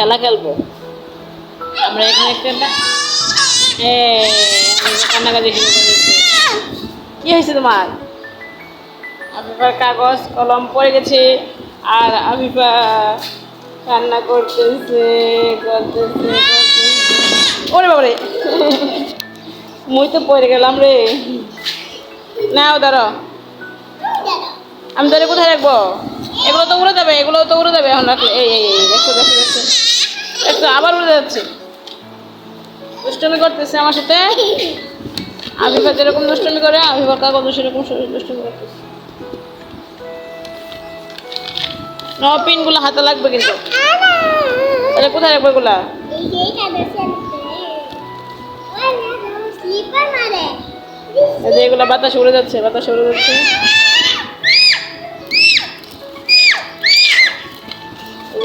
খেলা খেলবো আমরা এখানে একটা কান্নাকাটি শুরু করেছে। কি হয়েছে তোমার? আফিফার কাগজ কলম পড়ে গেছে আর আফিফা কান্না করতেছে করতেছে করতেছে। ওরে বাবারে মুই তো পড়ে গেলাম রে। নাও দাঁড়ো, আমি ধরে কোথায় রাখবো? এগুলো তো উড়ে যাবে, এগুলো তো উড়ে যাবে এখন রাখলে। এই এই এই দেখছো দেখছো দেখছো দেখছো আবার উড়ে যাচ্ছে। দুষ্টুমি করতেছে আমার সাথে। আফিফা যেরকম দুষ্টুমি করে আফিফার কাগজ সেরকম দুষ্টুমি করতেছে। পিন গুলো হাতে লাগবে কিন্তু। তাহলে কোথায় রাখবো এগুলা? এগুলা বাতাসে উড়ে যাচ্ছে, বাতাসে উড়ে যাচ্ছে।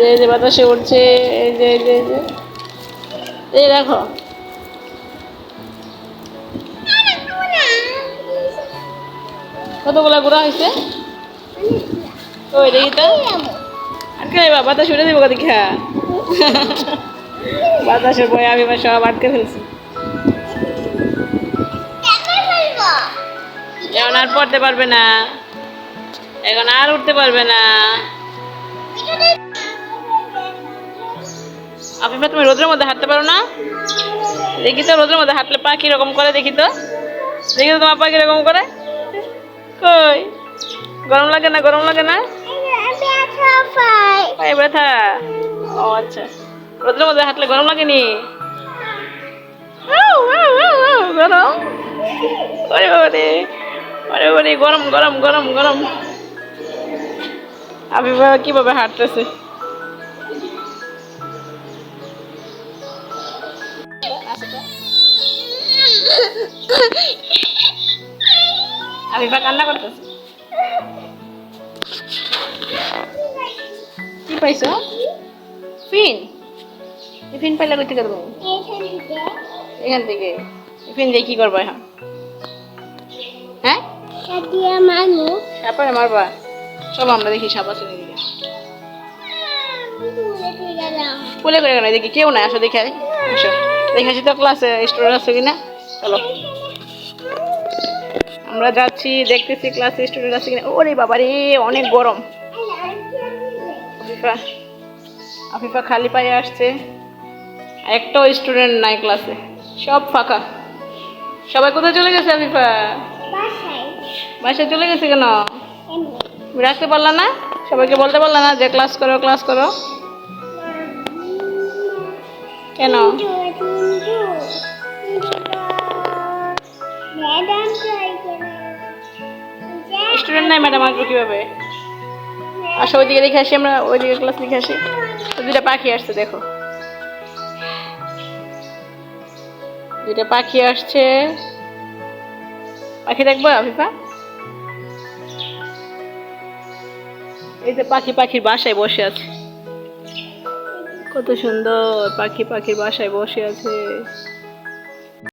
এই যে বাতাসে উঠছে, এই যে এই যে এই যে এই দেখো কতগুলা ঘোরা হয়েছে। ওই দেখি তো আটকে বাতাস উড়ে দেবো দেখা। বাতাসের বয়ে আমি সব আটকে ফেলছি। এখন আর পড়তে পারবে না, এখন আর উঠতে পারবে না। আফিফা তুমি রোদের মধ্যে হাঁটতে পারো না? দেখি তো রোদের মধ্যে হাঁটলে পা কিরকম করে, দেখি তো দেখি তো তোমার পা কিরকম করে। কই গরম লাগে না? গরম লাগে না? পায়ে ব্যথা? ও আচ্ছা, রোদের মধ্যে হাঁটলে গরম লাগেনি? গরম? ওরে বাবা রে, ওরে বাবা রে, গরম গরম গরম গরম। আফিফা কিভাবে হাঁটতেছে। আফিফা কান্না করতেছে। কি পাইছো? পিন? টিফিন পাইলে কই থেকে দেবো? এখান থেকে। টিফিন দিয়ে কি করবো এখন? হ্যাঁ সাপারে মারবা? সব আমরা দেখি সাপ আছে নাকি। ফুলে করে গেল দেখি কেউ নাই, আসো দেখে আসো দেখে আসি তো ক্লাসে স্টুডেন্ট আছে কিনা। চলো আমরা যাচ্ছি, দেখতেছি ক্লাসে স্টুডেন্ট আছে কিনা। ওরে বাবা রে অনেক গরম। আফিফা আফিফা খালি পায়ে আসছে, একটাও স্টুডেন্ট নাই ক্লাসে, সব ফাঁকা। সবাই কোথায় চলে গেছে? আফিফা বাসায় চলে গেছে কেন? রাখতে পারলা না? সবাইকে বলতে পারলা না যে ক্লাস করো ক্লাস করো? কেন? স্টুডেন্ট নাই, ম্যাডাম আসবো কিভাবে? আসো ওইদিকে দেখে আসি, আমরা ওইদিকে ক্লাস লিখে আসি। দুটা পাখি আসছে দেখো, দুটা পাখি আসছে। পাখি দেখবো আফিফা? এই যে পাখি পাখির বাসায় বসে আছে, কত সুন্দর পাখি পাখির বাসায় বসে আছে।